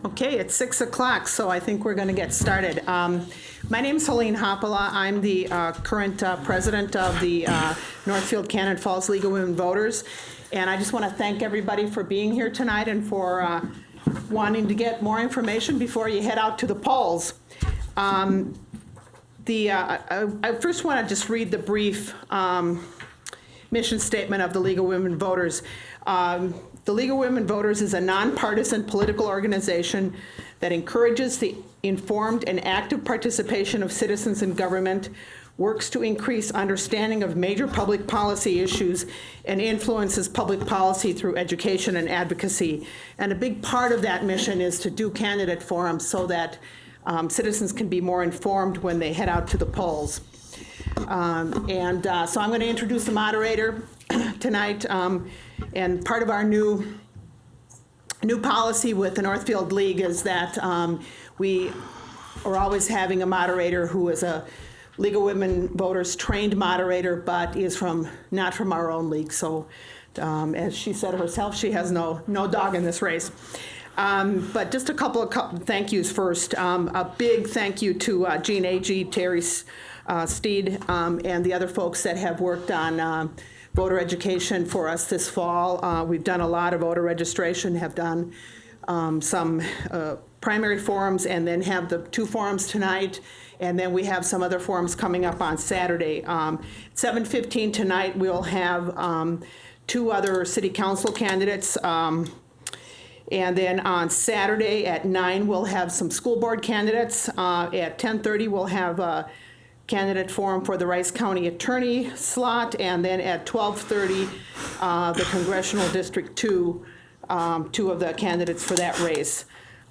Okay, it's 6 o'clock, so I think we're going to get started. My name is Helene Hoppala. I'm the current president of the Northfield Cannon Falls League of Women Voters, and I just want to thank everybody for being here tonight and for wanting to get more information before you head out to the polls. I first want to just read the brief mission statement of the League of Women Voters. The League of Women Voters is a nonpartisan political organization that encourages the informed and active participation of citizens in government, works to increase understanding of major public policy issues, and influences public policy through education and advocacy. And a big part of that mission is to do candidate forums so that citizens can be more informed when they head out to the polls. So I'm going to introduce the moderator tonight. And part of our new policy with the Northfield League is that we are always having a moderator who is a League of Women Voters trained moderator, but is not from our own league. So as she said herself, she has no dog in this race. But just a couple of thank yous first. A big thank you to Jean Agee, Terry Steed, and the other folks that have worked on voter education for us this fall. We've done a lot of voter registration, have done some primary forums, and then have the 2 forums tonight, and then we have some other forums coming up on Saturday. 7:15 tonight, we'll have 2 other city council candidates, and then on Saturday at 9, we'll have some school board candidates. At 10:30, we'll have a candidate forum for the Rice County Attorney slot, and then at 12:30, the Congressional District 2, 2 of the candidates for that race.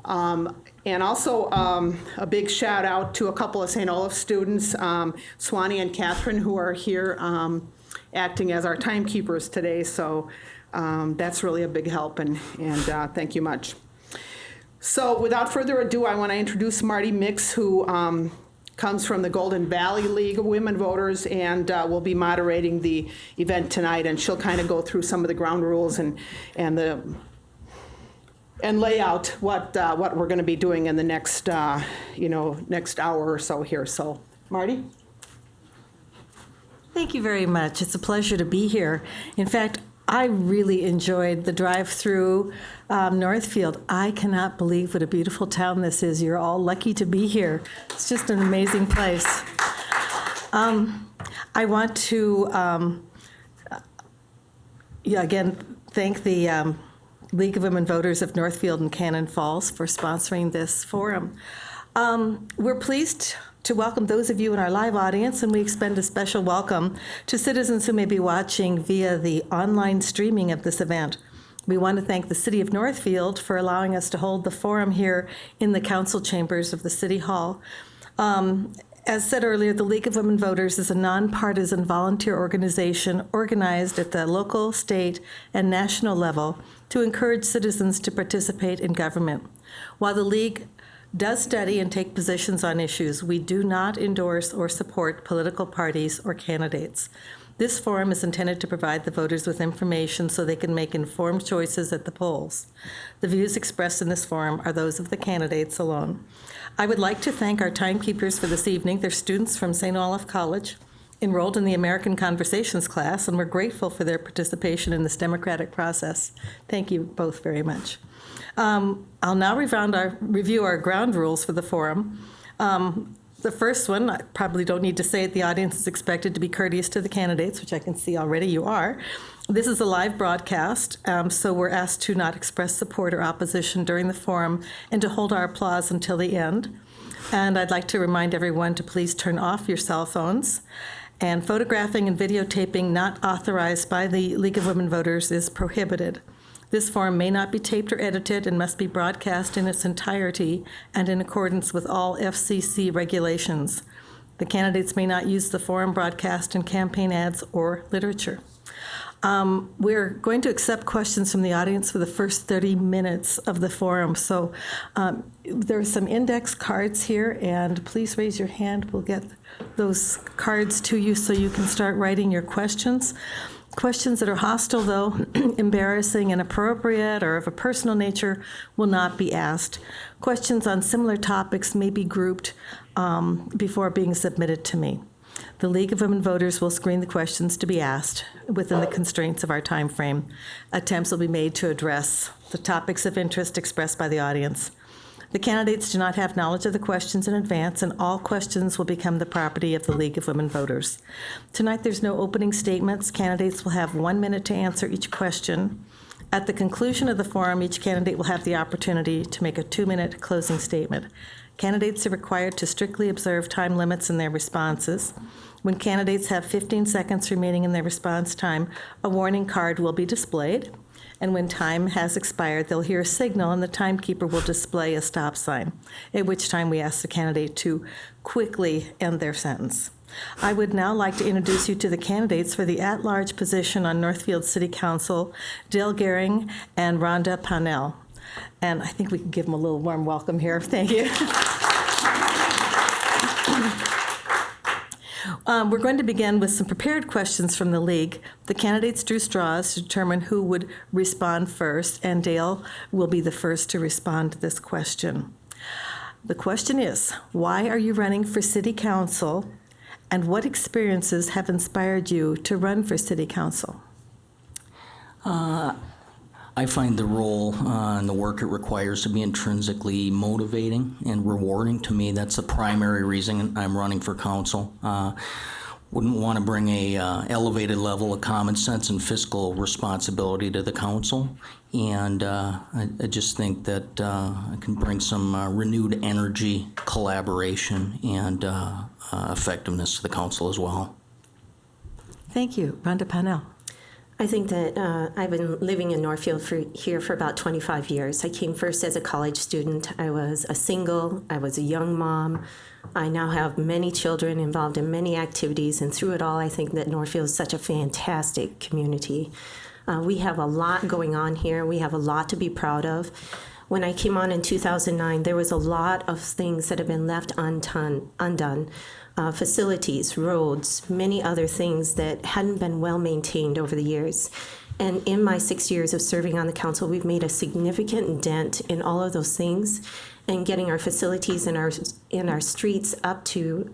And also a big shout out to a couple of St. Olaf students, Swanee and Catherine, who are here acting as our timekeepers today. So that's really a big help, and thank you much. So without further ado, I want to introduce Marti Micks, who comes from the Golden Valley League of Women Voters, and will be moderating the event tonight, and she'll kind of go through some of the ground rules and lay out what we're going to be doing in the next next hour or so here. So, Marti? Thank you very much. It's a pleasure to be here. In fact, I really enjoyed the drive through Northfield. I cannot believe what a beautiful town this is. You're all lucky to be here. It's just an amazing place. I want to, again, thank the League of Women Voters of Northfield and Cannon Falls for sponsoring this forum. We're pleased to welcome those of you in our live audience, and we extend a special welcome to citizens who may be watching via the online streaming of this event. We want to thank the City of Northfield for allowing us to hold the forum here in the council chambers of the City Hall. As said earlier, the League of Women Voters is a nonpartisan volunteer organization organized at the local, state, and national level to encourage citizens to participate in government. While the League does study and take positions on issues, we do not endorse or support political parties or candidates. This forum is intended to provide the voters with information so they can make informed choices at the polls. The views expressed in this forum are those of the candidates alone. I would like to thank our timekeepers for this evening. They're students from St. Olaf College, enrolled in the American Conversations class, and we're grateful for their participation in this democratic process. Thank you both very much. I'll now review our ground rules for the forum. The first one, I probably don't need to say it, the audience is expected to be courteous to the candidates, which I can see already you are. This is a live broadcast, so we're asked to not express support or opposition during the forum and to hold our applause until the end. And I'd like to remind everyone to please turn off your cell phones. And photographing and videotaping not authorized by the League of Women Voters is prohibited. This forum may not be taped or edited and must be broadcast in its entirety and in accordance with all FCC regulations. The candidates may not use the forum broadcast in campaign ads or literature. We're going to accept questions from the audience for the first 30 minutes of the forum. So there are some index cards here, and please raise your hand. We'll get those cards to you so you can start writing your questions. Questions that are hostile, though, embarrassing, inappropriate, or of a personal nature will not be asked. Questions on similar topics may be grouped before being submitted to me. The League of Women Voters will screen the questions to be asked within the constraints of our time frame. Attempts will be made to address the topics of interest expressed by the audience. The candidates do not have knowledge of the questions in advance, and all questions will become the property of the League of Women Voters. Tonight, there's no opening statements. Candidates will have 1 minute to answer each question. At the conclusion of the forum, each candidate will have the opportunity to make a 2-minute closing statement. Candidates are required to strictly observe time limits in their responses. When candidates have 15 seconds remaining in their response time, a warning card will be displayed. And when time has expired, they'll hear a signal, and the timekeeper will display a stop sign, at which time we ask the candidate to quickly end their sentence. I would now like to introduce you to the candidates for the at-large position on Northfield City Council, Gehring and Rhonda Pownell. And I think we can give them a little warm welcome here. Thank you. We're going to begin with some prepared questions from the League. The candidates drew straws to determine who would respond first, and Dale will be the first to respond to this question. The question is, why are you running for City Council, and what experiences have inspired you to run for City Council? I find the role and the work it requires to be intrinsically motivating and rewarding to me. That's the primary reason I'm running for council. Wouldn't want to bring a elevated level of common sense and fiscal responsibility to the council, and I just think that I can bring some renewed energy, collaboration, and effectiveness to the council as well. Thank you. Rhonda Pownell. I think that I've been living in Northfield here for about 25 years. I came first as a college student. I was a single. I was a young mom. I now have many children involved in many activities, and through it all, I think that Northfield is such a fantastic community. We have a lot going on here. We have a lot to be proud of. When I came on in 2009, there was a lot of things that have been left undone. Facilities, roads, many other things that hadn't been well maintained over the years. And in my 6 years of serving on the council, we've made a significant dent in all of those things and getting our facilities and our streets up to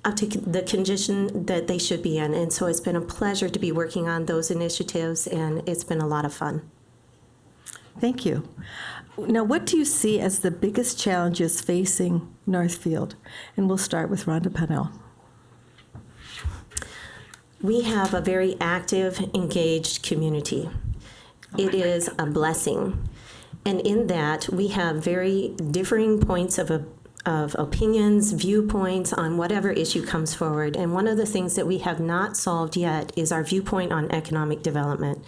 the condition that they should be in. And so it's been a pleasure to be working on those initiatives, and it's been a lot of fun. Thank you. Now, what do you see as the biggest challenges facing Northfield? And we'll start with Rhonda Pownell. We have a very active, engaged community. It is a blessing. And in that, we have very differing points of opinions, viewpoints on whatever issue comes forward. And one of the things that we have not solved yet is our viewpoint on economic development.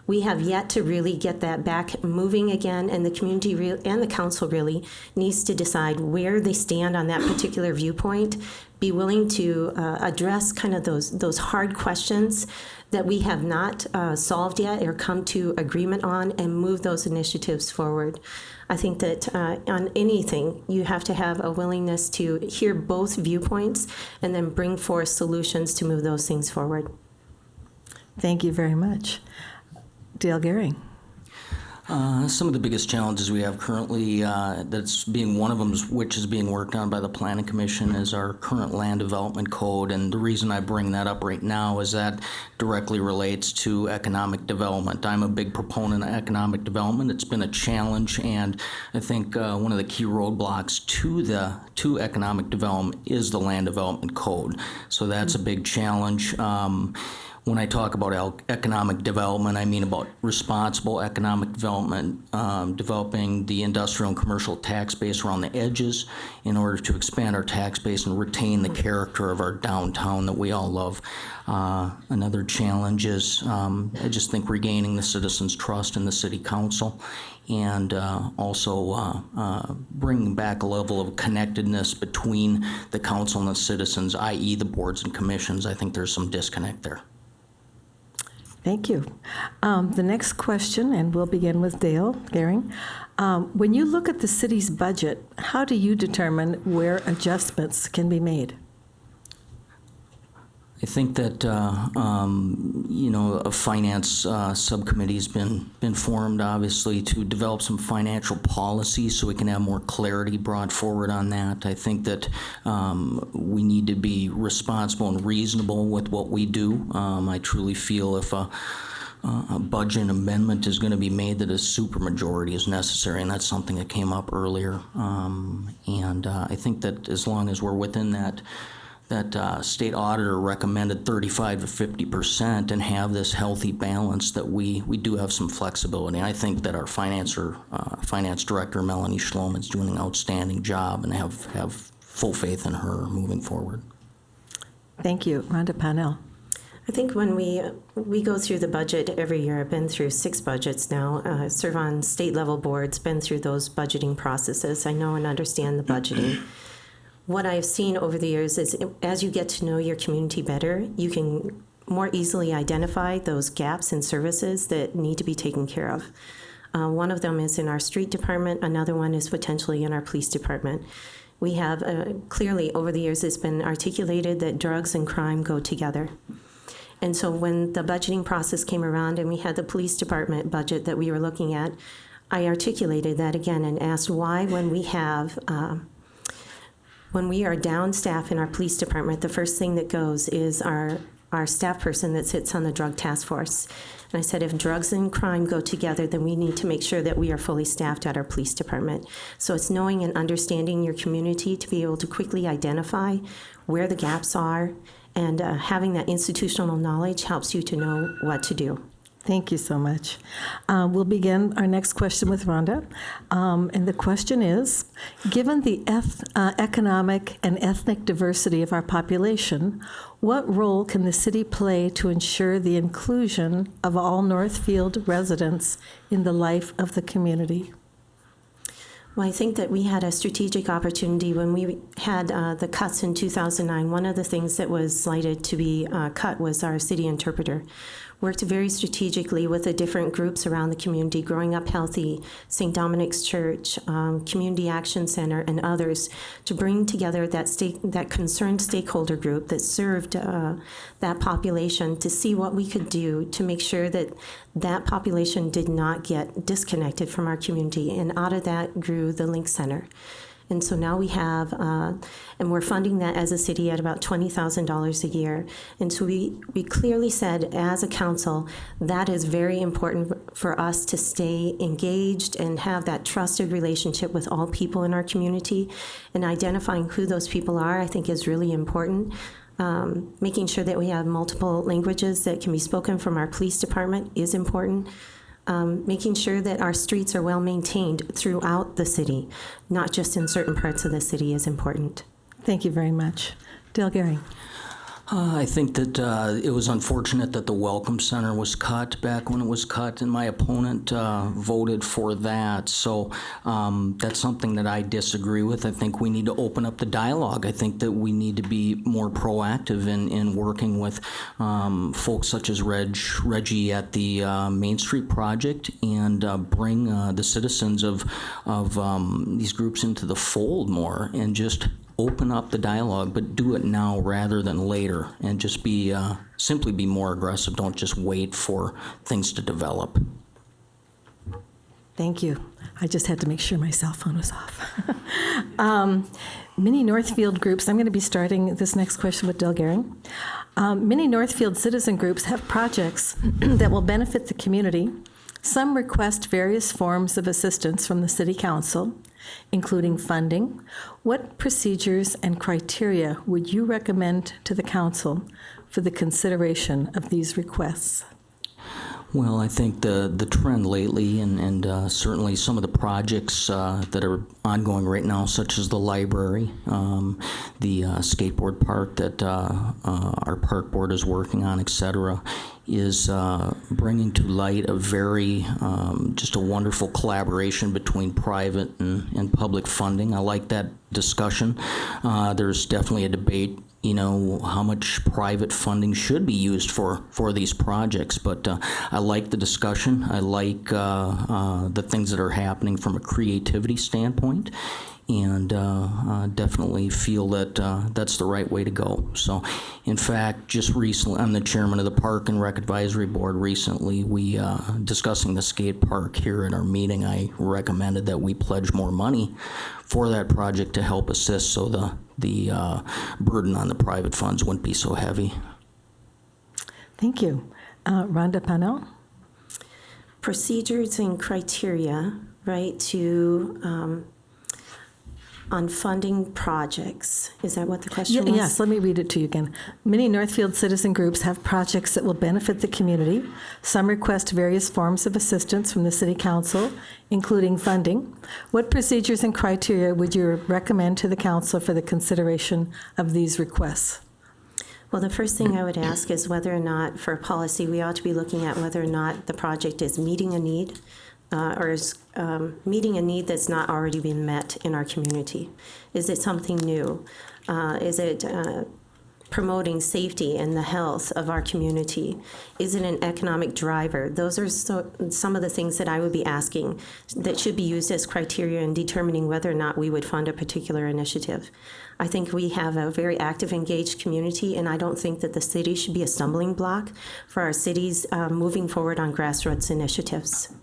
We have yet to really get that back moving again, and the community and the council really needs to decide where they stand on that particular viewpoint, be willing to address kind of those hard questions that we have not solved yet or come to agreement on, and move those initiatives forward. I think that on anything, you have to have a willingness to hear both viewpoints and then bring forth solutions to move those things forward. Thank you very much. Dale Gehring. Some of the biggest challenges we have currently, that's being one of them, which is being worked on by the Planning Commission, is our current land development code. And the reason I bring that up right now is that directly relates to economic development. I'm a big proponent of economic development. It's been a challenge, and I think one of the key roadblocks to economic development is the land development code. So that's a big challenge. When I talk about economic development, I mean about responsible economic development, developing the industrial and commercial tax base around the edges in order to expand our tax base and retain the character of our downtown that we all love. Another challenge is I just think regaining the citizens' trust in the city council, and also bringing back a level of connectedness between the council and the citizens, i.e. the boards and commissions. I think there's some disconnect there. Thank you. The next question, and we'll begin with Dale Gehring. When you look at the city's budget, how do you determine where adjustments can be made? I think that a finance subcommittee's been formed, obviously, to develop some financial policies so we can have more clarity brought forward on that. I think that we need to be responsible and reasonable with what we do. I truly feel if a budget amendment is going to be made, that a supermajority is necessary, and that's something that came up earlier. I think that as long as we're within that state auditor recommended 35 to 50% and have this healthy balance, that we do have some flexibility. I think that our finance director, Melanie Schlom, is doing an outstanding job, and have full faith in her moving forward. Thank you. Rhonda Pownell. I think when we go through the budget every year, I've been through 6 budgets now, serve on state level boards, been through those budgeting processes. I know and understand the budgeting. What I've seen over the years is as you get to know your community better, you can more easily identify those gaps in services that need to be taken care of. One of them is in our street department. Another one is potentially in our police department. We have clearly over the years it's been articulated that drugs and crime go together. And so when the budgeting process came around and we had the police department budget that we were looking at, I articulated that again and asked why when we are down staff in our police department, the first thing that goes is our staff person that sits on the drug task force. And I said, if drugs and crime go together, then we need to make sure that we are fully staffed at our police department. So it's knowing and understanding your community to be able to quickly identify where the gaps are, and having that institutional knowledge helps you to know what to do. Thank you so much. We'll begin our next question with Rhonda. And the question is, given the economic and ethnic diversity of our population, what role can the city play to ensure the inclusion of all Northfield residents in the life of the community? Well, I think that we had a strategic opportunity when we had the cuts in 2009. One of the things that was slated to be cut was our city interpreter. Worked very strategically with the different groups around the community, Growing Up Healthy, St. Dominic's Church, Community Action Center, and others, to bring together that concerned stakeholder group that served that population, to see what we could do to make sure that that population did not get disconnected from our community. And out of that grew the Link Center. And so now we have, and we're funding that as a city at about $20,000 a year. And so we clearly said as a council, that is very important for us to stay engaged and have that trusted relationship with all people in our community. And identifying who those people are, I think, is really important. Making sure that we have multiple languages that can be spoken from our police department is important. Making sure that our streets are well maintained throughout the city, not just in certain parts of the city, is important. Thank you very much. Dale Gehring. I think that it was unfortunate that the Welcome Center was cut back when it was cut, and my opponent voted for that. So that's something that I disagree with. I think we need to open up the dialogue. I think that we need to be more proactive in working with folks such as Reggie at the Main Street Project, and bring the citizens of these groups into the fold more, and just open up the dialogue, but do it now rather than later, and just be simply be more aggressive. Don't just wait for things to develop. Thank you. I just had to make sure my cell phone was off. Many Northfield groups, I'm going to be starting this next question with Dale Gehring. Many Northfield citizen groups have projects that will benefit the community. Some request various forms of assistance from the City Council, including funding. What procedures and criteria would you recommend to the Council for the consideration of these requests? Well, I think the trend lately, and certainly some of the projects that are ongoing right now, such as the library, the skateboard park that our park board is working on, etc., is bringing to light a very, just a wonderful collaboration between private and public funding. I like that discussion. There's definitely a debate how much private funding should be used for these projects. But I like the discussion. I like the things that are happening from a creativity standpoint, and definitely feel that that's the right way to go. So, in fact, just recently, I'm the chairman of the Park and Rec Advisory Board. Recently, we, discussing the skate park here at our meeting, I recommended that we pledge more money for that project to help assist so the burden on the private funds wouldn't be so heavy. Thank you. Rhonda Pownell? Procedures and criteria, right, to on funding projects. Is that what the question was? Yes, let me read it to you again. Many Northfield citizen groups have projects that will benefit the community. Some request various forms of assistance from the City Council, including funding. What procedures and criteria would you recommend to the Council for the consideration of these requests? Well, the first thing I would ask is whether or not, for policy, we ought to be looking at whether or not the project is meeting a need or is meeting a need that's not already been met in our community. Is it something new? Is it promoting safety and the health of our community? Is it an economic driver? Those are some of the things that I would be asking that should be used as criteria in determining whether or not we would fund a particular initiative. I think we have a very active, engaged community, and I don't think that the city should be a stumbling block for our cities moving forward on grassroots initiatives.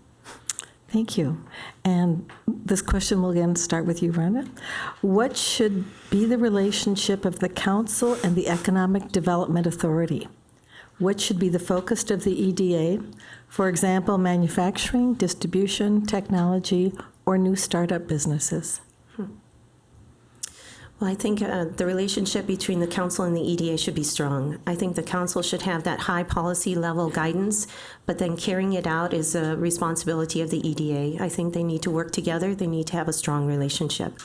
Thank you. And this question will again start with you, Rhonda. What should be the relationship of the Council and the Economic Development Authority? What should be the focus of the EDA? For example, manufacturing, distribution, technology, or new startup businesses? Well, I think the relationship between the council and the EDA should be strong. I think the council should have that high policy level guidance, but then carrying it out is a responsibility of the EDA. I think they need to work together. They need to have a strong relationship.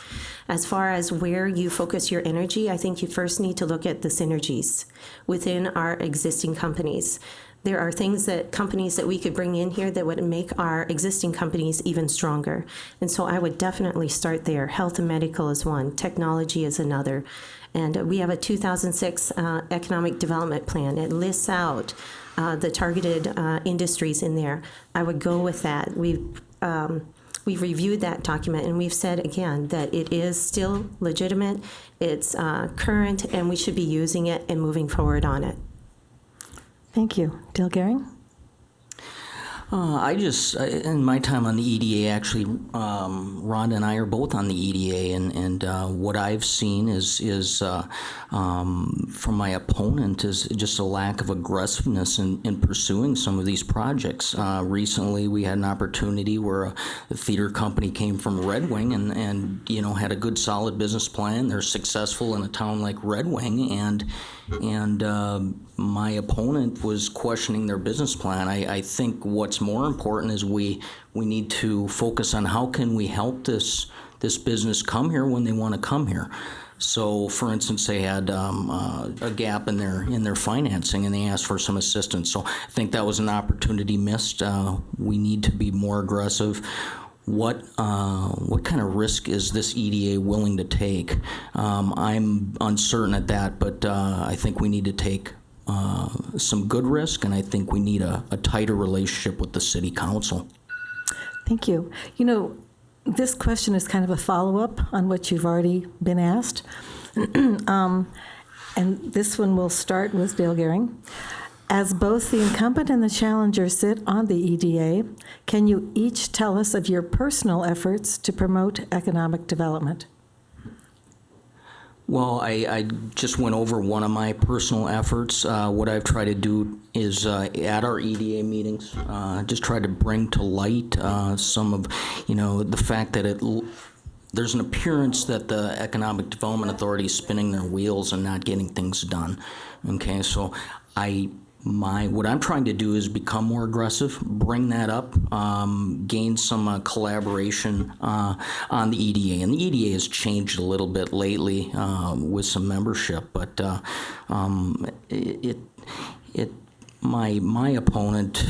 As far as where you focus your energy, I think you first need to look at the synergies within our existing companies. There are companies that we could bring in here that would make our existing companies even stronger. And so I would definitely start there. Health and medical is one. Technology is another. And we have a 2006 economic development plan. It lists out the targeted industries in there. I would go with that. We've reviewed that document, and we've said again that it is still legitimate, it's current, and we should be using it and moving forward on it. Thank you. Dale Gehring? In my time on the EDA, actually, Rhonda and I are both on the EDA, and what I've seen is from my opponent is just a lack of aggressiveness in pursuing some of these projects. Recently, we had an opportunity where a theater company came from Red Wing and had a good, solid business plan. They're successful in a town like Red Wing, and my opponent was questioning their business plan. I think what's more important is we need to focus on how can we help this business come here when they want to come here. So, for instance, they had a gap in their financing, and they asked for some assistance. So, I think that was an opportunity missed. We need to be more aggressive. What kind of risk is this EDA willing to take? I'm uncertain at that, but I think we need to take some good risk, and I think we need a tighter relationship with the City Council. Thank you. This question is kind of a follow-up on what you've already been asked. And this one will start with Dale Gehring. As both the incumbent and the challenger sit on the EDA, can you each tell us of your personal efforts to promote economic development? Well, I just went over one of my personal efforts. What I've tried to do is at our EDA meetings, just try to bring to light some of, the fact that there's an appearance that the Economic Development Authority is spinning their wheels and not getting things done. Okay, so what I'm trying to do is become more aggressive, bring that up, gain some collaboration on the EDA. And the EDA has changed a little bit lately with some membership, but my opponent,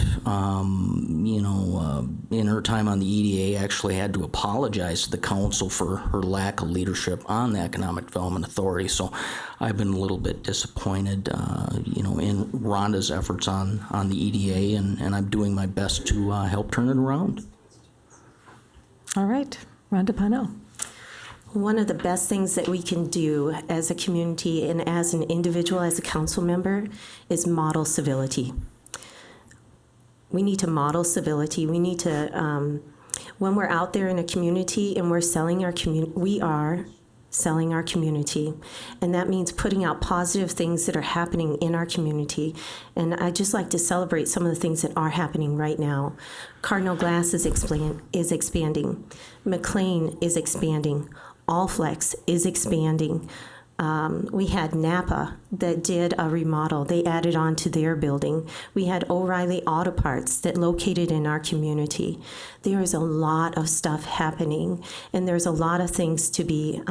in her time on the EDA, actually had to apologize to the council for her lack of leadership on the Economic Development Authority. So I've been a little bit disappointed, in Rhonda's efforts on the EDA, and I'm doing my best to help turn it around. All right, Rhonda Pownell. One of the best things that we can do as a community and as an individual, as a council member, is model civility. We need to model civility. We need to, when we're out there in a community and we're selling our community, we are selling our community. And that means putting out positive things that are happening in our community. And I'd just like to celebrate some of the things that are happening right now. Cardinal Glass is expanding. McLean is expanding. Allflex is expanding. We had Napa that did a remodel. They added on to their building. We had O'Reilly Auto Parts that located in our community. There is a lot of stuff happening, and there's a lot of things to be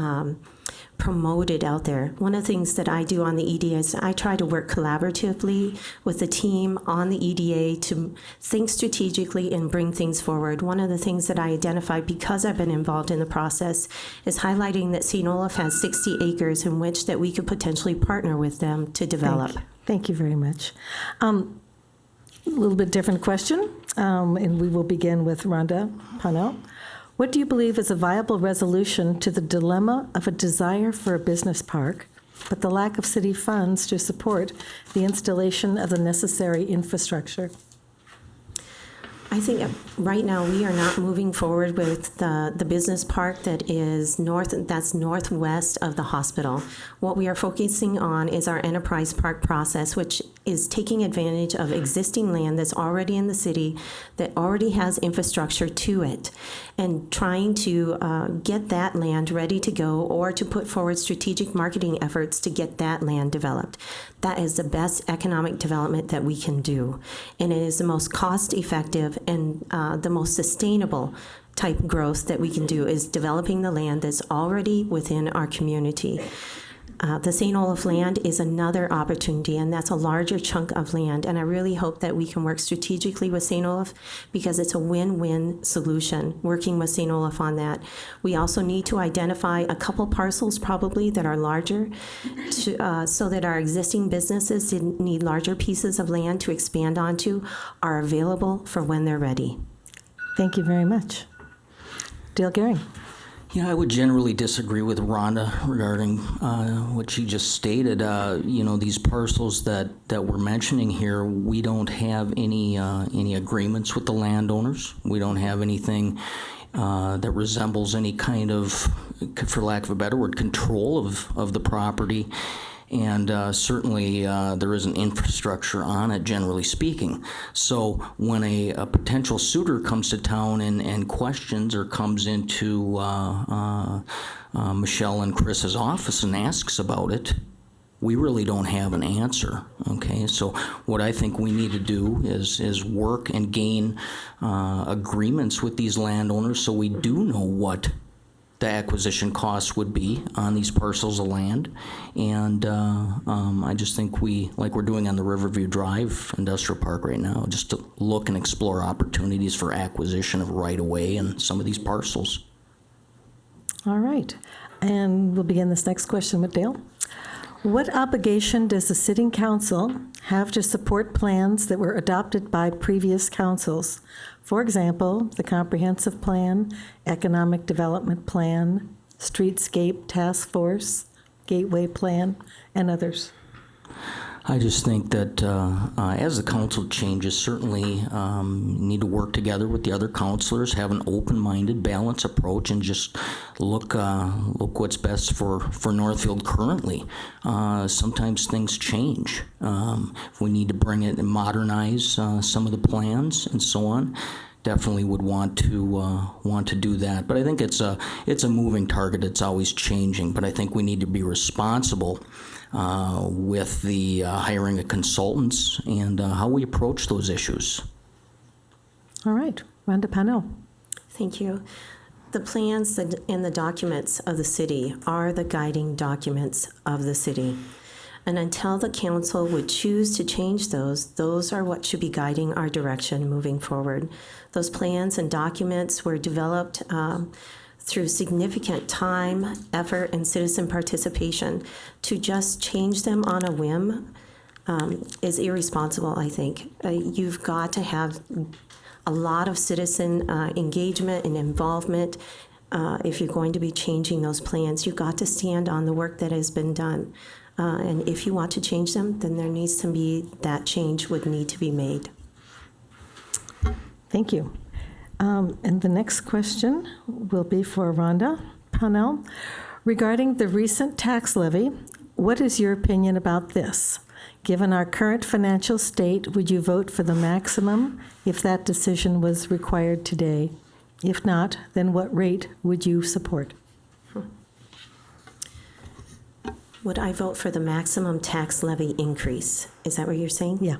promoted out there. One of the things that I do on the EDA is I try to work collaboratively with the team on the EDA to think strategically and bring things forward. One of the things that I identified because I've been involved in the process is highlighting that St. Olaf has 60 acres in which that we could potentially partner with them to develop. Thank you very much. A little bit different question, and we will begin with Rhonda Pownell. What do you believe is a viable resolution to the dilemma of a desire for a business park, but the lack of city funds to support the installation of the necessary infrastructure? I think right now we are not moving forward with the business park that's northwest of the hospital. What we are focusing on is our enterprise park process, which is taking advantage of existing land that's already in the city, that already has infrastructure to it, and trying to get that land ready to go or to put forward strategic marketing efforts to get that land developed. That is the best economic development that we can do, and it is the most cost-effective and the most sustainable type growth that we can do is developing the land that's already within our community. The St. Olaf land is another opportunity, and that's a larger chunk of land, and I really hope that we can work strategically with St. Olaf because it's a win-win solution, working with St. Olaf on that. We also need to identify a couple parcels probably that are larger so that our existing businesses that need larger pieces of land to expand onto are available for when they're ready. Thank you very much. Dale Gehring. Yeah, I would generally disagree with Rhonda regarding what she just stated. These parcels that we're mentioning here, we don't have any agreements with the landowners. We don't have anything that resembles any kind of, for lack of a better word, control of the property. And certainly there isn't infrastructure on it, generally speaking. So when a potential suitor comes to town and questions or comes into Michelle and Chris's office and asks about it, we really don't have an answer, okay? So what I think we need to do is work and gain agreements with these landowners so we do know what the acquisition costs would be on these parcels of land. And I just think like we're doing on the Riverview Drive Industrial Park right now, just to look and explore opportunities for acquisition of right-of-way in some of these parcels. All right. And we'll begin this next question with Dale. What obligation does the Sitting Council have to support plans that were adopted by previous councils? For example, the Comprehensive Plan, Economic Development Plan, Streetscape Task Force, Gateway Plan, and others. I just think that as the council changes, certainly need to work together with the other councilors, have an open-minded, balanced approach, and just look what's best for Northfield currently. Sometimes things change. If we need to bring it and modernize some of the plans and so on, definitely would want to do that. But I think it's a moving target. It's always changing. But I think we need to be responsible with the hiring of consultants and how we approach those issues. All right, Rhonda Pownell. Thank you. The plans and the documents of the city are the guiding documents of the city. And until the council would choose to change those are what should be guiding our direction moving forward. Those plans and documents were developed through significant time, effort, and citizen participation. To just change them on a whim is irresponsible, I think. You've got to have a lot of citizen engagement and involvement. If you're going to be changing those plans, you've got to stand on the work that has been done. And if you want to change them, then there needs to be, that change would need to be made. Thank you. And the next question will be for Rhonda Pownell. Regarding the recent tax levy, what is your opinion about this? Given our current financial state, would you vote for the maximum if that decision was required today? If not, then what rate would you support? Would I vote for the maximum tax levy increase? Is that what you're saying? Yeah.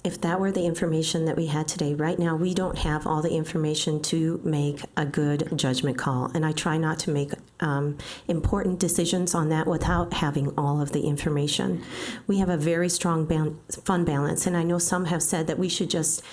If that were the information that we had today, right now we don't have all the information to make a good judgment call. And I try not to make important decisions on that without having all of the information. We have a very strong fund balance, and I know some have said that we should just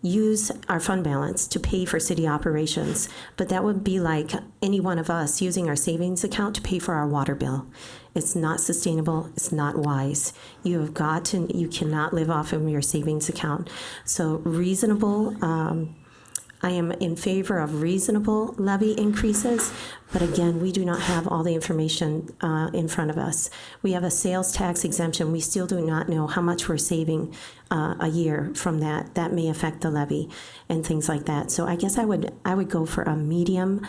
use our fund balance to pay for city operations, but that would be like any one of us using our savings account to pay for our water bill. It's not sustainable. It's not wise. You cannot live off of your savings account. So reasonable, I am in favor of reasonable levy increases, but again, we do not have all the information in front of us. We have a sales tax exemption. We still do not know how much we're saving a year from that. That may affect the levy and things like that. So I guess I would go for a medium.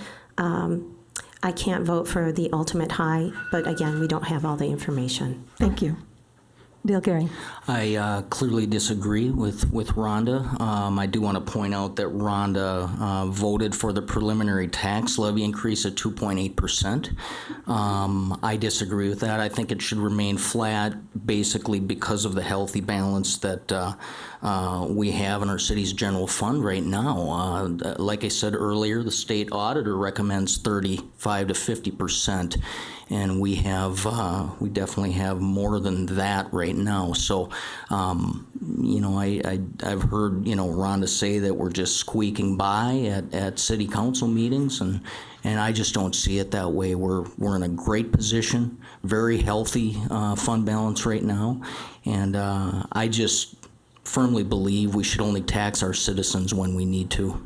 I can't vote for the ultimate high, but again, we don't have all the information. Thank you. Dale Gehring. I clearly disagree with Rhonda. I do want to point out that Rhonda voted for the preliminary tax levy increase at 2.8%. I disagree with that. I think it should remain flat, basically because of the healthy balance that we have in our city's general fund right now. Like I said earlier, the state auditor recommends 35 to 50%. And we definitely have more than that right now. So, I've heard, Rhonda say that we're just squeaking by at city council meetings, and I just don't see it that way. We're in a great position, very healthy fund balance right now, and I just firmly believe we should only tax our citizens when we need to.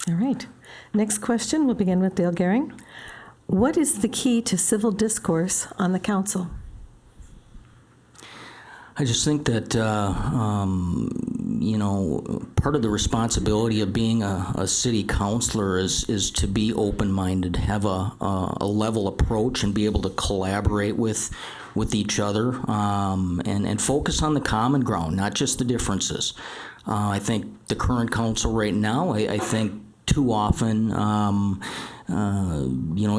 All right. Next question, we'll begin with Dale Gehring. What is the key to civil discourse on the council? I just think that, part of the responsibility of being a city councilor is to be open-minded, have a level approach, and be able to collaborate with each other, and focus on the common ground, not just the differences. I think the current council right now, I think too often,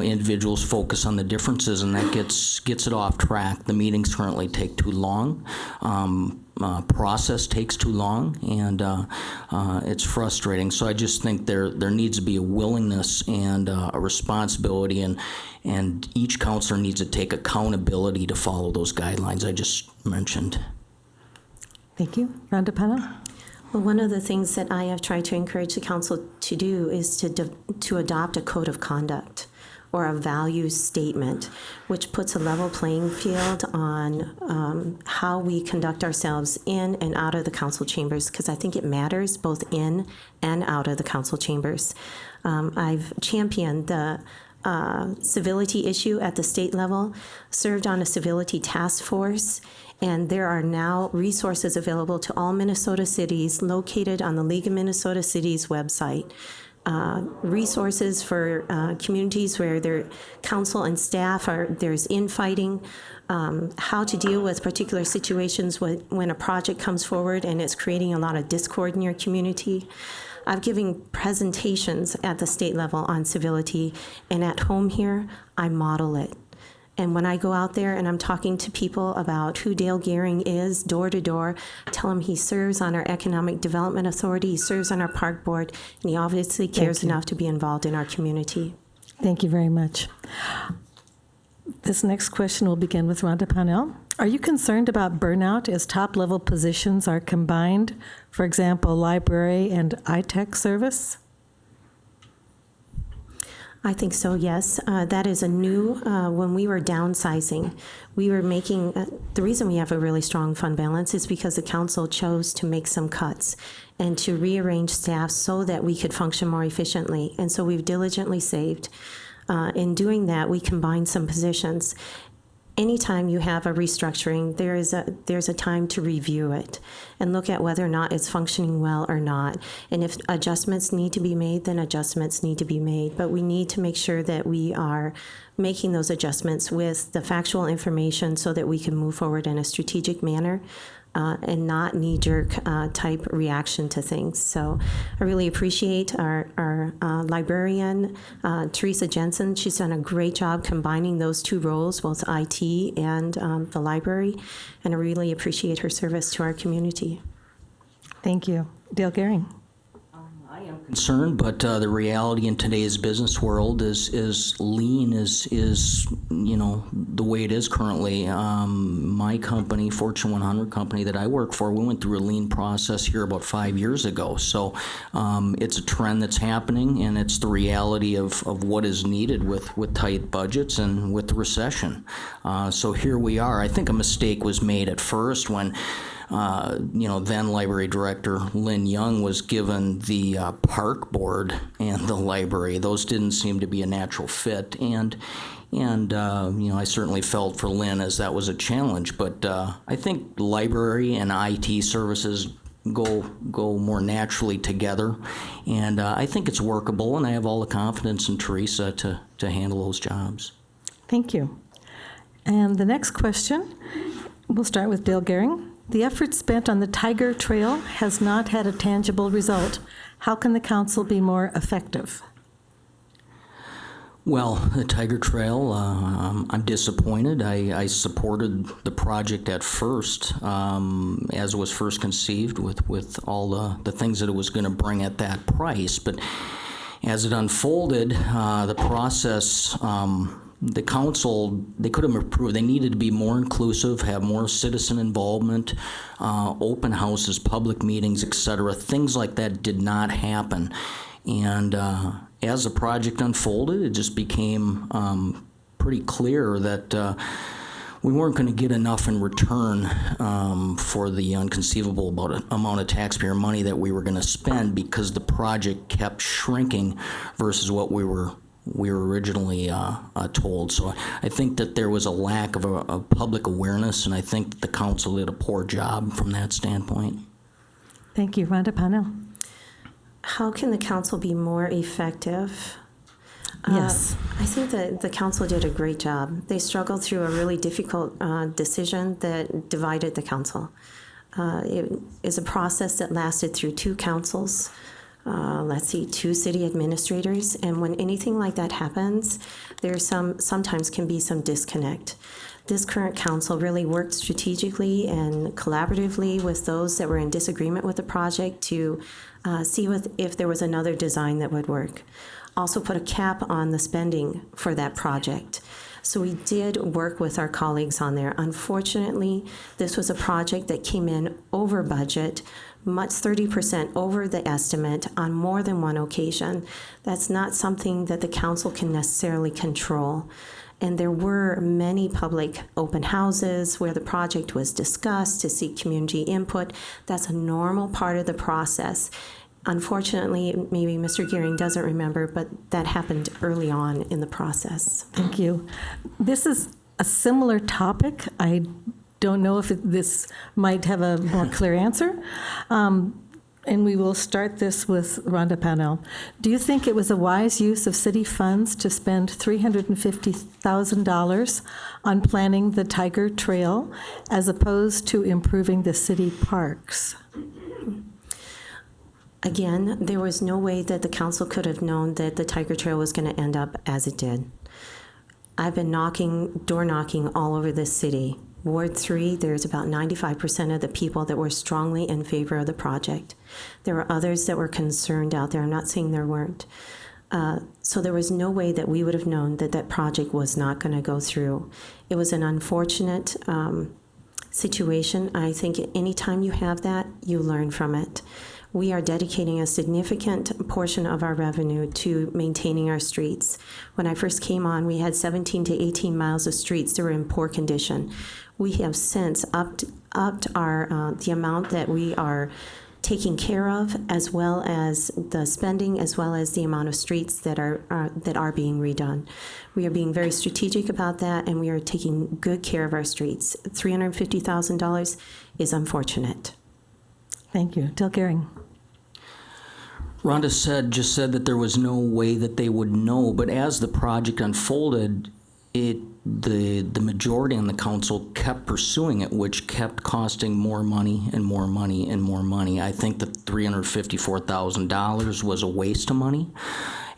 individuals focus on the differences, and that gets it off track. The meetings currently take too long. Process takes too long, and it's frustrating. So I just think there needs to be a willingness and a responsibility, and each counselor needs to take accountability to follow those guidelines I just mentioned. Thank you. Rhonda Pownell. Well, one of the things that I have tried to encourage the council to do is to adopt a code of conduct or a values statement, which puts a level playing field on how we conduct ourselves in and out of the council chambers, because I think it matters both in and out of the council chambers. I've championed the civility issue at the state level, served on a civility task force, and there are now resources available to all Minnesota cities located on the League of Minnesota Cities website. Resources for communities where their council and staff there's infighting, how to deal with particular situations when a project comes forward and it's creating a lot of discord in your community. I've given presentations at the state level on civility, and at home here, I model it. And when I go out there and I'm talking to people about who Dale Gehring is, door to door, I tell them he serves on our Economic Development Authority, he serves on our Park Board, and he obviously cares enough to be involved in our community. Thank you very much. This next question will begin with Rhonda Pownell. Are you concerned about burnout as top-level positions are combined, for example, library and iTech service? I think so, yes. That is a new, when we were downsizing, we were making, the reason we have a really strong fund balance is because the council chose to make some cuts and to rearrange staff so that we could function more efficiently. And so we've diligently saved. In doing that, we combined some positions. Anytime you have a restructuring, there's a time to review it and look at whether or not it's functioning well or not. And if adjustments need to be made, then adjustments need to be made. But we need to make sure that we are making those adjustments with the factual information so that we can move forward in a strategic manner. And not knee-jerk type reaction to things. So I really appreciate our librarian, Teresa Jensen. She's done a great job combining those two roles, both IT and the library, and I really appreciate her service to our community. Thank you. Dale Gehring. I am concerned, but the reality in today's business world is lean is the way it is currently. My company, Fortune 100 company that I work for, we went through a lean process here about 5 years ago. So it's a trend that's happening, and it's the reality of what is needed with tight budgets and with the recession. So here we are. I think a mistake was made at first when then Library Director Lynn Young was given the park board and the library. Those didn't seem to be a natural fit, and I certainly felt for Lynn as that was a challenge. But I think library and IT services go more naturally together, and I think it's workable. And I have all the confidence in Teresa to handle those jobs. Thank you. And the next question, we'll start with Dale Gehring. The effort spent on the Tiger Trail has not had a tangible result. How can the council be more effective? Well, the Tiger Trail, I'm disappointed. I supported the project at first, as it was first conceived, with all the things that it was going to bring at that price. But as it unfolded, the process, the council, they could have improved. They needed to be more inclusive, have more citizen involvement, open houses, public meetings, etc. Things like that did not happen. And as the project unfolded, it just became pretty clear that we weren't going to get enough in return for the unconceivable amount of taxpayer money that we were going to spend, because the project kept shrinking versus what we were originally told. So I think that there was a lack of a public awareness, and I think that the council did a poor job from that standpoint. Thank you. Rhonda Pownell. How can the council be more effective? Yes. I think that the council did a great job. They struggled through a really difficult decision that divided the council. It is a process that lasted through two councils. Two city administrators, and when anything like that happens, there's sometimes can be some disconnect. This current council really worked strategically and collaboratively with those that were in disagreement with the project to see if there was another design that would work. Also put a cap on the spending for that project. So we did work with our colleagues on there. Unfortunately, this was a project that came in over budget, 30% over the estimate on more than one occasion. That's not something that the council can necessarily control. And there were many public open houses where the project was discussed to seek community input. That's a normal part of the process. Unfortunately, maybe Mr. Gehring doesn't remember, but that happened early on in the process. Thank you. This is a similar topic. I don't know if this might have a more clear answer. And we will start this with Rhonda Pownell. Do you think it was a wise use of city funds to spend $350,000 on planning the Tiger Trail as opposed to improving the city parks? Again, there was no way that the council could have known that the Tiger Trail was going to end up as it did. I've been door knocking all over this city. Ward 3, there's about 95% of the people that were strongly in favor of the project. There were others that were concerned out there. I'm not saying there weren't. So there was no way that we would have known that that project was not going to go through. It was an unfortunate situation. I think anytime you have that, you learn from it. We are dedicating a significant portion of our revenue to maintaining our streets. When I first came on, we had 17 to 18 miles of streets that were in poor condition. We have since upped our the amount that we are taking care of, as well as the spending, as well as the amount of streets that are being redone. We are being very strategic about that, and we are taking good care of our streets. $350,000 is unfortunate. Thank you. Del Gehring. Rhonda just said that there was no way that they would know, but as the project unfolded, the majority on the council kept pursuing it, which kept costing more money and more money and more money. I think that $354,000 was a waste of money.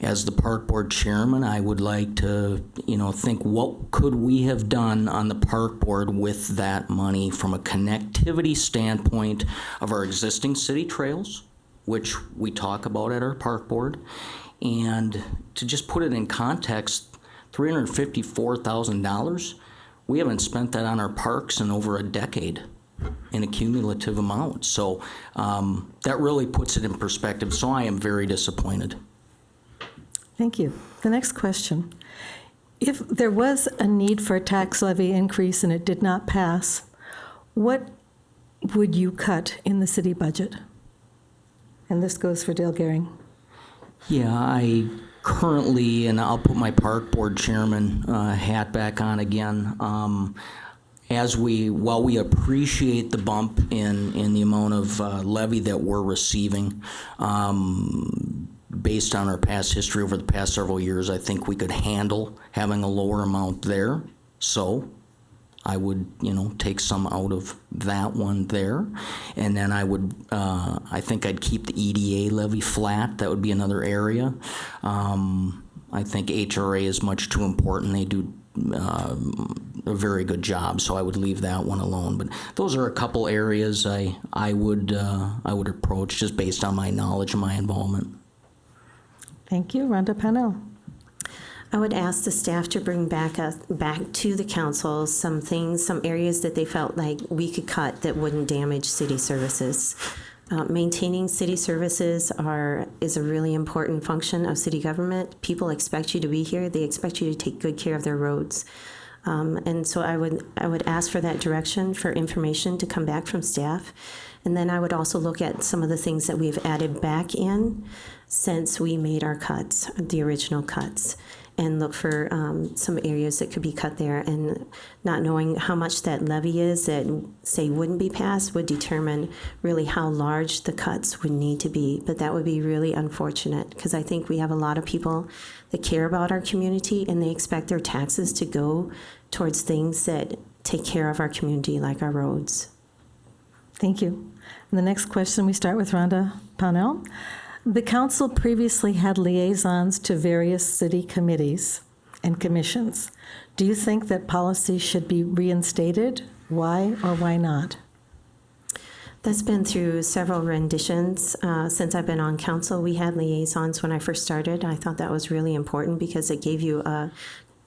As the park board chairman, I would like to, think what could we have done on the park board with that money from a connectivity standpoint of our existing city trails, which we talk about at our park board, and to just put it in context, $354,000, we haven't spent that on our parks in over a decade in a cumulative amount. So that really puts it in perspective. So I am very disappointed. Thank you. The next question. If there was a need for a tax levy increase and it did not pass, what would you cut in the city budget? And this goes for Dale Gehring. Yeah, I currently, and I'll put my park board chairman hat back on again, while we appreciate the bump in the amount of levy that we're receiving, based on our past history over the past several years, I think we could handle having a lower amount there. So I would, take some out of that one there. And then I would, I think I'd keep the EDA levy flat. That would be another area. I think HRA is much too important. They do a very good job, so I would leave that one alone. But those are a couple areas I would approach just based on my knowledge and my involvement. Thank you. Rhonda Pownell. I would ask the staff to bring back to the council some things, some areas that they felt like we could cut that wouldn't damage city services. Maintaining city services is a really important function of city government. People expect you to be here. They expect you to take good care of their roads. And so I would ask for that direction, for information to come back from staff. And then I would also look at some of the things that we've added back in since we made our cuts, the original cuts, and look for some areas that could be cut there. And not knowing how much that levy is that, say, wouldn't be passed would determine really how large the cuts would need to be. But that would be really unfortunate, because I think we have a lot of people that care about our community, and they expect their taxes to go towards things that take care of our community, like our roads. Thank you. And the next question, we start with Rhonda Pownell. The council previously had liaisons to various city committees and commissions. Do you think that policy should be reinstated? Why or why not? That's been through several renditions since I've been on council. We had liaisons when I first started. I thought that was really important because it gave you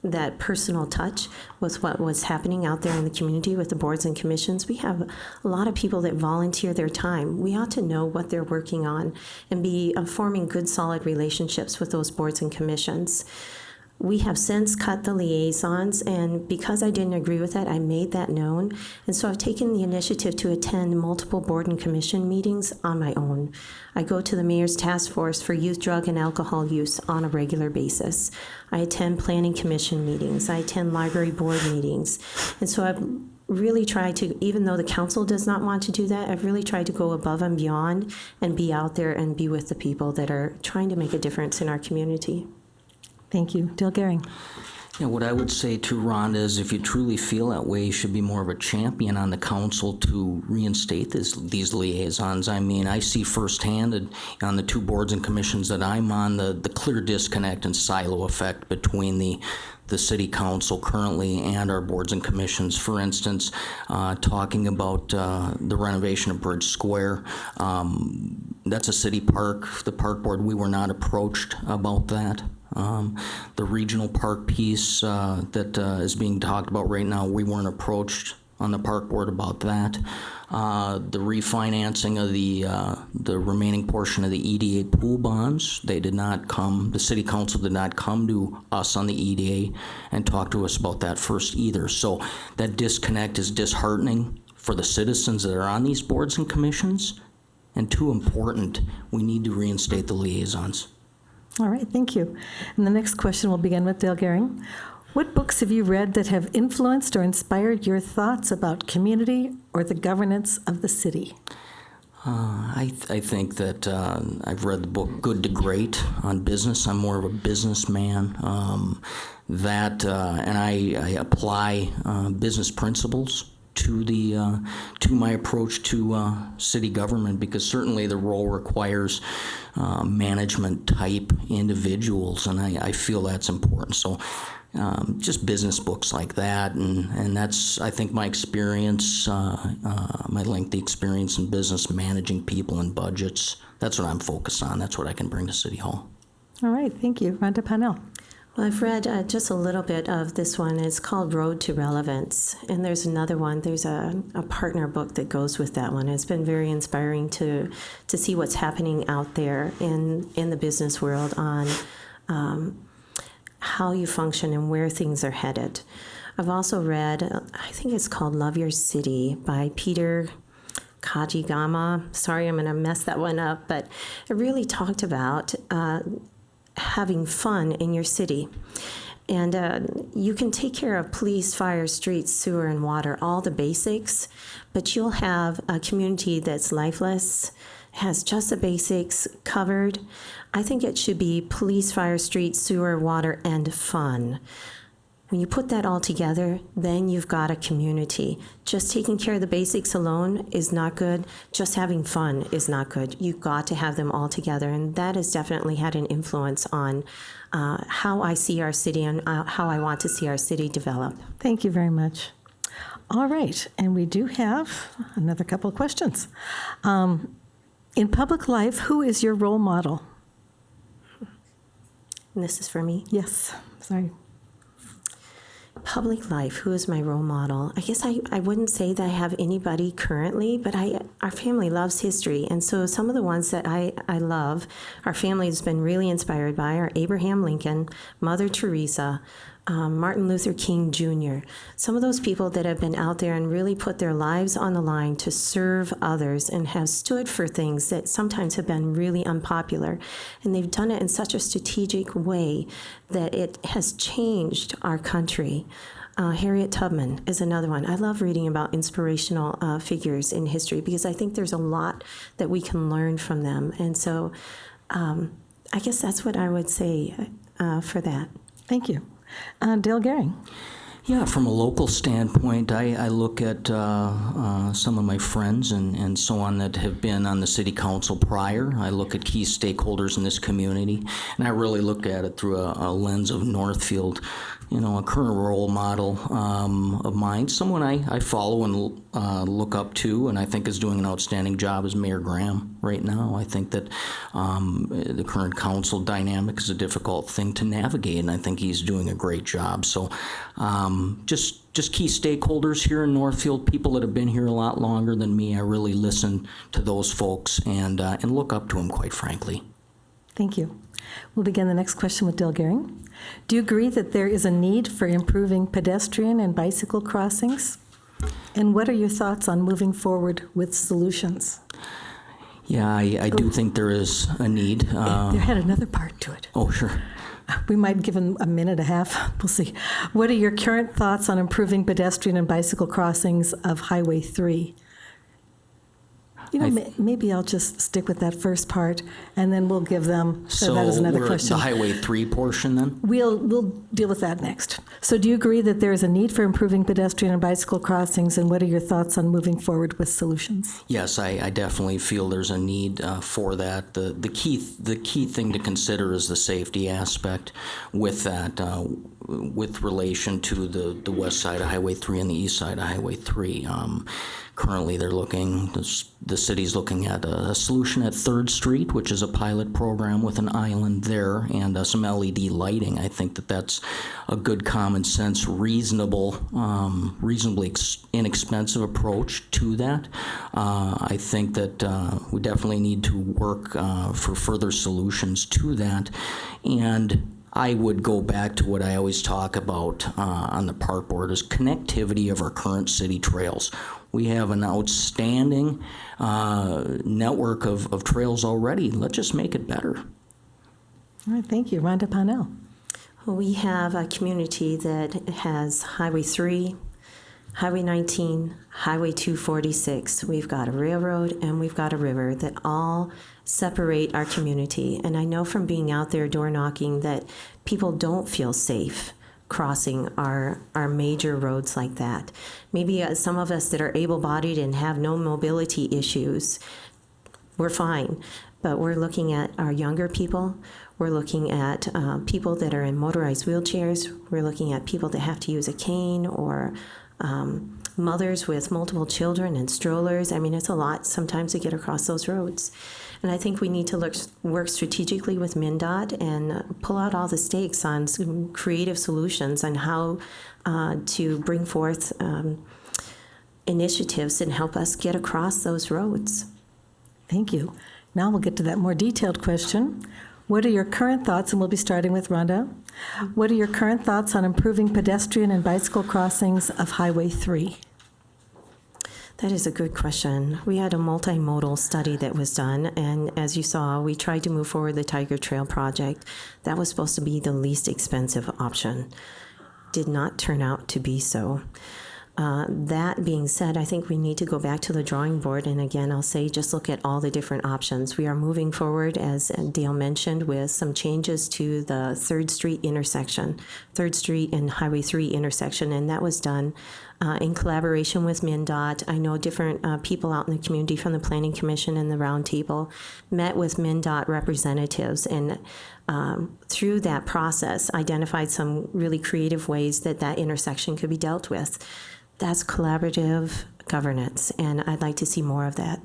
that personal touch with what was happening out there in the community with the boards and commissions. We have a lot of people that volunteer their time. We ought to know what they're working on and be forming good, solid relationships with those boards and commissions. We have since cut the liaisons, and because I didn't agree with that, I made that known. And so I've taken the initiative to attend multiple board and commission meetings on my own. I go to the Mayor's Task Force for Youth, Drug, and Alcohol Use on a regular basis. I attend Planning Commission meetings. I attend library board meetings. And so I've really tried to, even though the council does not want to do that, I've really tried to go above and beyond and be out there and be with the people that are trying to make a difference in our community. Thank you. Dale Gehring. Yeah, what I would say to Rhonda is if you truly feel that way, you should be more of a champion on the council to reinstate these liaisons. I mean, I see firsthand on the two boards and commissions that I'm on the clear disconnect and silo effect between the city council currently and our boards and commissions. For instance, talking about the renovation of Bridge Square, that's a city park. The park board, we were not approached about that. The regional park piece that is being talked about right now, we weren't approached on the park board about that. The refinancing of the remaining portion of the EDA pool bonds, they did not come, the city council did not come to us on the EDA and talk to us about that first either. So that disconnect is disheartening for the citizens that are on these boards and commissions. And too important, we need to reinstate the liaisons. All right, thank you. And the next question will begin with Dale Gehring. What books have you read that have influenced or inspired your thoughts about community or the governance of the city? I think that I've read the book Good to Great on business. I'm more of a businessman. And I apply business principles to my approach to city government, because certainly the role requires management type individuals, and I feel that's important. So just business books like that, and that's, I think, my experience, my lengthy experience in business, managing people and budgets. That's what I'm focused on. That's what I can bring to City Hall. All right, thank you. Rhonda Pownell. Well, I've read just a little bit of this one. It's called Road to Relevance. And there's another one. There's a partner book that goes with that one. It's been very inspiring to see what's happening out there in the business world on how you function and where things are headed. I've also read, I think it's called Love Your City by Peter Kajigama. Sorry, I'm going to mess that one up. But it really talked about having fun in your city. And you can take care of police, fire, streets, sewer, and water, all the basics, but you'll have a community that's lifeless, has just the basics covered. I think it should be police, fire, streets, sewer, water, and fun. When you put that all together, then you've got a community. Just taking care of the basics alone is not good. Just having fun is not good. You've got to have them all together, and that has definitely had an influence on how I see our city and how I want to see our city develop. Thank you very much. All right, and we do have another couple of questions. In public life, who is your role model? And this is for me. Yes, sorry. Public life, who is my role model? I guess I wouldn't say that I have anybody currently, but our family loves history. And so some of the ones that I love, our family has been really inspired by, are Abraham Lincoln, Mother Teresa, Martin Luther King Jr. Some of those people that have been out there and really put their lives on the line to serve others and have stood for things that sometimes have been really unpopular. And they've done it in such a strategic way that it has changed our country. Harriet Tubman is another one. I love reading about inspirational figures in history because I think there's a lot that we can learn from them. And so I guess that's what I would say for that. Thank you. Dale Gehring. Yeah, from a local standpoint, I look at some of my friends and so on that have been on the city council prior. I look at key stakeholders in this community, and I really look at it through a lens of Northfield. You know, a current role model of mine, someone I follow and look up to, and I think is doing an outstanding job, is Mayor Graham right now. I think that the current council dynamic is a difficult thing to navigate, and I think he's doing a great job. So just key stakeholders here in Northfield, people that have been here a lot longer than me. I really listen to those folks and look up to them, quite frankly. Thank you. We'll begin the next question with Dale Gehring. Do you agree that there is a need for improving pedestrian and bicycle crossings? And what are your thoughts on moving forward with solutions? Yeah, I do think there is a need. There had another part to it. Oh, sure. We might give him a minute and a half. We'll see. What are your current thoughts on improving pedestrian and bicycle crossings of Highway 3? You know, maybe I'll just stick with that first part, and then we'll give them, so that is another we're at question. the Highway 3 portion then? We'll deal with that next. So do you agree that there is a need for improving pedestrian and bicycle crossings, and what are your thoughts on moving forward with solutions? Yes, I definitely feel there's a need for that. The key thing to consider is the safety aspect with that, with relation to the west side of Highway 3 and the east side of Highway 3. Currently, the city's looking at a solution at 3rd Street, which is a pilot program with an island there and some LED lighting. I think that's a good common sense, reasonably inexpensive approach to that. I think that we definitely need to work for further solutions to that. And I would go back to what I always talk about on the park board is connectivity of our current city trails. We have an outstanding network of trails already. Let's just make it better. All right, thank you. Rhonda Pownell. We have a community that has Highway 3, Highway 19, Highway 246. We've got a railroad and we've got a river that all separate our community. And I know from being out there door knocking that people don't feel safe crossing our major roads like that. Maybe some of us that are able-bodied and have no mobility issues, we're fine. But we're looking at our younger people. We're looking at people that are in motorized wheelchairs. We're looking at people that have to use a cane, or mothers with multiple children and strollers. I mean, it's a lot sometimes to get across those roads. And I think we need to work strategically with MnDOT and pull out all the stakes on some creative solutions on how to bring forth initiatives and help us get across those roads. Thank you. Now we'll get to that more detailed question. What are your current thoughts, and we'll be starting with Rhonda. What are your current thoughts on improving pedestrian and bicycle crossings of Highway 3? That is a good question. We had a multimodal study that was done, and as you saw, we tried to move forward the Tiger Trail project. That was supposed to be the least expensive option. Did not turn out to be so. That being said, I think we need to go back to the drawing board, and again, I'll say just look at all the different options. We are moving forward, as Dale mentioned, with some changes to the 3rd Street intersection, 3rd Street and Highway 3 intersection, and that was done in collaboration with MnDOT. I know different people out in the community from the Planning Commission and the Roundtable met with MnDOT representatives, and through that process identified some really creative ways that intersection could be dealt with. That's collaborative governance, and I'd like to see more of that.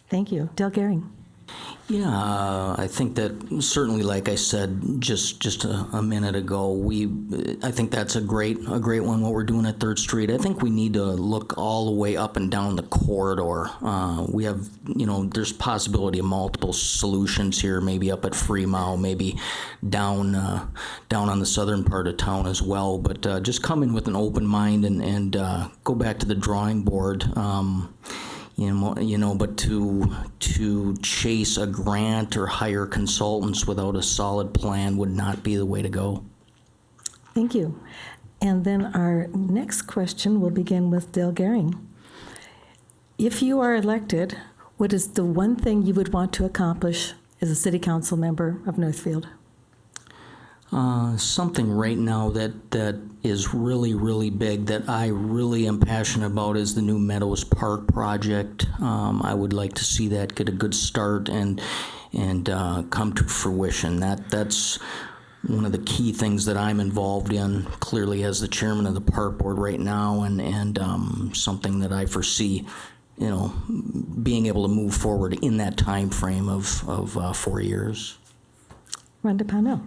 Thank you. Dale Gehring. Yeah, I think that certainly, like I said just a minute ago, I think that's a great one. What we're doing at 3rd Street, I think we need to look all the way up and down the corridor. We have, there's possibility of multiple solutions here. Maybe up at Fremont, maybe down on the southern part of town as well. But just come in with an open mind and go back to the drawing board. But to chase a grant or hire consultants without a solid plan would not be the way to go. Thank you. And then our next question will begin with Dale Gehring. If you are elected, what is the one thing you would want to accomplish as a city council member of Northfield? Something right now that is really, really big that I really am passionate about is the new Meadows Park project. I would like to see that get a good start and come to fruition. That's one of the key things that I'm involved in, clearly as the chairman of the park board right now, and something that I foresee, being able to move forward in that time frame of 4 years. Rhonda Pownell.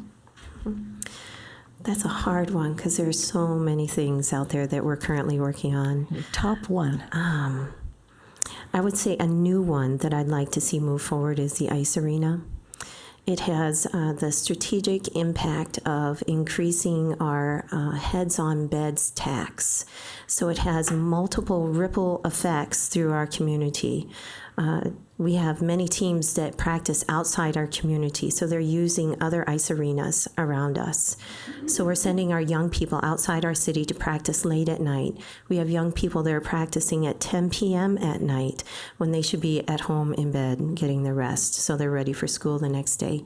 That's a hard one because there's so many things out there that we're currently working on. Your top one. I would say a new one that I'd like to see move forward is the ice arena. It has the strategic impact of increasing our heads on beds tax. So it has multiple ripple effects through our community. We have many teams that practice outside our community, so they're using other ice arenas around us. So we're sending our young people outside our city to practice late at night. We have young people that are practicing at 10 p.m. at night when they should be at home in bed getting their rest, so they're ready for school the next day.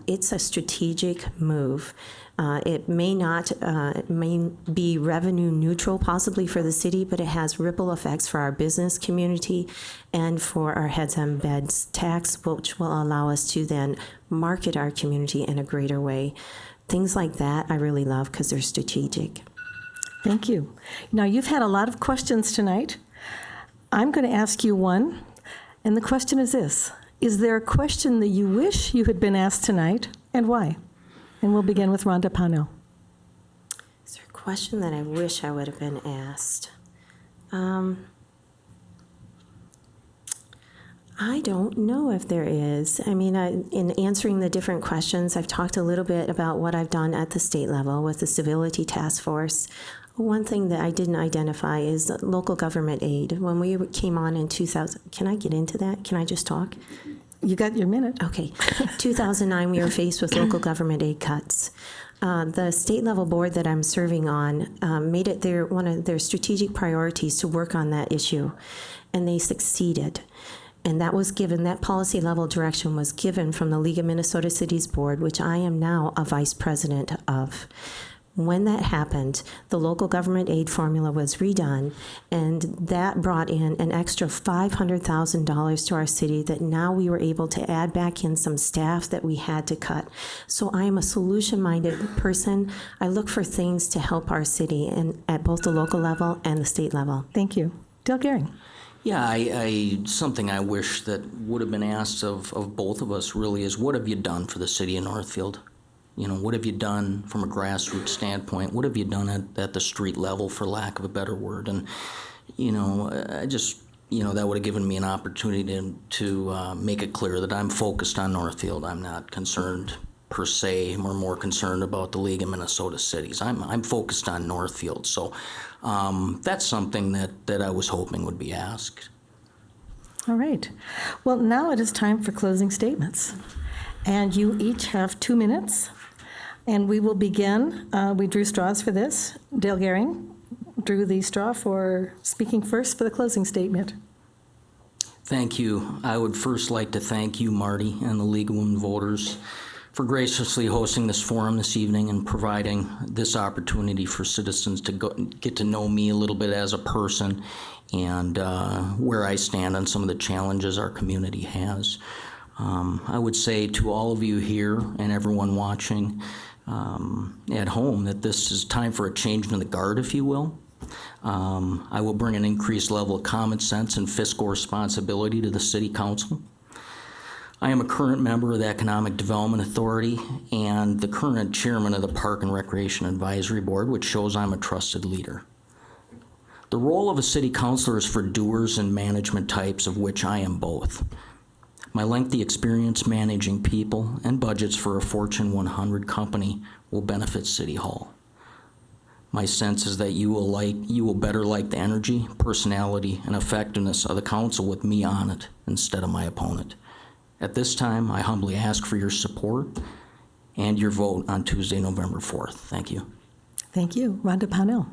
It's a strategic move. It may not, it may be revenue neutral possibly for the city, but it has ripple effects for our business community and for our heads on beds tax, which will allow us to then market our community in a greater way. Things like that I really love because they're strategic. Thank you. Now, you've had a lot of questions tonight. I'm going to ask you one, and the question is this. Is there a question that you wish you had been asked tonight, and why? And we'll begin with Rhonda Pownell. Is there a question that I wish I would have been asked? I don't know if there is. I mean, in answering the different questions, I've talked a little bit about what I've done at the state level with the Civility Task Force. One thing that I didn't identify is local government aid. When we came on in 2000, can I get into that? Can I just talk? You got your minute. Okay. 2009, we were faced with local government aid cuts. The state level board that I'm serving on made it one of their strategic priorities to work on that issue, and they succeeded. And that was given, that policy level direction was given from the League of Minnesota Cities Board, which I am now a vice president of. When that happened, the local government aid formula was redone, and that brought in an extra $500,000 to our city that now we were able to add back in some staff that we had to cut. So I am a solution-minded person. I look for things to help our city and at both the local level and the state level. Thank you. Dale Gehring. Yeah, something I wish that would have been asked of both of us really is, what have you done for the city of Northfield? You know, what have you done from a grassroots standpoint? What have you done at the street level, for lack of a better word? And, you know, I just, you know, that would have given me an opportunity to make it clear that I'm focused on Northfield. I'm not concerned per se. We're more concerned about the League of Minnesota Cities. I'm focused on Northfield. So that's something that I was hoping would be asked. All right. Well, now it is time for closing statements. And you each have 2 minutes. And we will begin. We drew straws for this. Dale Gehring drew the straw for speaking first for the closing statement. Thank you. I would first like to thank you, Marty, and the League of Women Voters for graciously hosting this forum this evening and providing this opportunity for citizens to get to know me a little bit as a person and where I stand on some of the challenges our community has. I would say to all of you here and everyone watching at home that this is time for a change in the guard, if you will. I will bring an increased level of common sense and fiscal responsibility to the City Council. I am a current member of the Economic Development Authority and the current chairman of the Park and Recreation Advisory Board, which shows I'm a trusted leader. The role of a city councilor is for doers and management types, of which I am both. My lengthy experience managing people and budgets for a Fortune 100 company will benefit City Hall. My sense is that you will better like the energy, personality, and effectiveness of the council with me on it instead of my opponent. At this time, I humbly ask for your support and your vote on Tuesday, November 4th. Thank you. Thank you. Rhonda Pownell.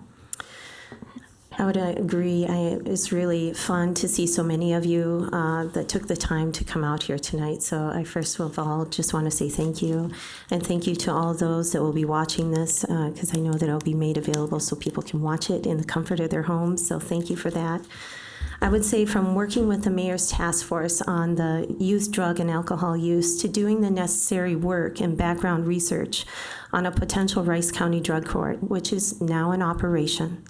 I would agree. It's really fun to see so many of you that took the time to come out here tonight. So I first of all just want to say thank you. And thank you to all those that will be watching this, because I know that it'll be made available so people can watch it in the comfort of their homes. So thank you for that. I would say from working with the Mayor's Task Force on the youth drug and alcohol use to doing the necessary work and background research on a potential Rice County drug court, which is now in operation,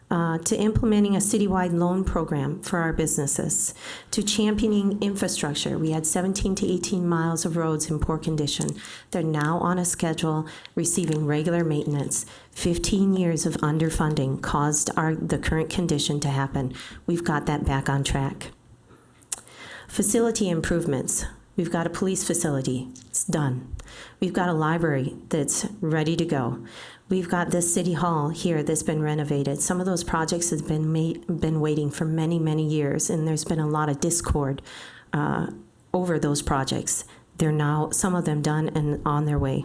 to implementing a citywide loan program for our businesses, to championing infrastructure. We had 17 to 18 miles of roads in poor condition. They're now on a schedule, receiving regular maintenance. 15 years of underfunding caused the current condition to happen. We've got that back on track. Facility improvements. We've got a police facility. It's done. We've got a library that's ready to go. We've got this city hall here that's been renovated. Some of those projects have been waiting for many, many years, and there's been a lot of discord over those projects. They're now, some of them done and on their way.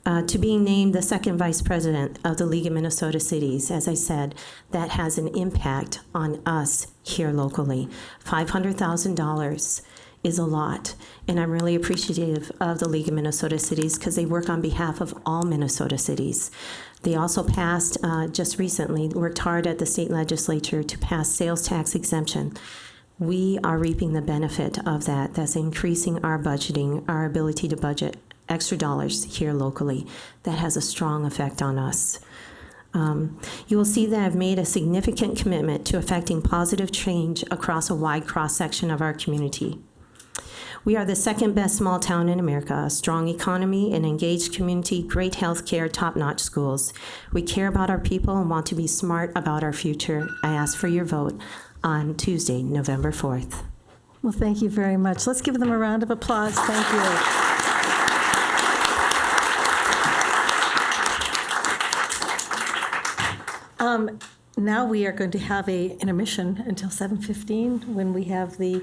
To being named the second vice president of the League of Minnesota Cities, as I said, that has an impact on us here locally. $500,000 is a lot, and I'm really appreciative of the League of Minnesota Cities because they work on behalf of all Minnesota cities. They also passed, just recently, worked hard at the state legislature to pass sales tax exemption. We are reaping the benefit of that. That's increasing our budgeting, our ability to budget extra dollars here locally. That has a strong effect on us. You will see that I've made a significant commitment to affecting positive change across a wide cross-section of our community. We are the second best small town in America, a strong economy, an engaged community, great health care, top-notch schools. We care about our people and want to be smart about our future. I ask for your vote on Tuesday, November 4th. Well, thank you very much. Let's give them a round of applause. Thank you. Now we are going to have an intermission until 7:15 when we have the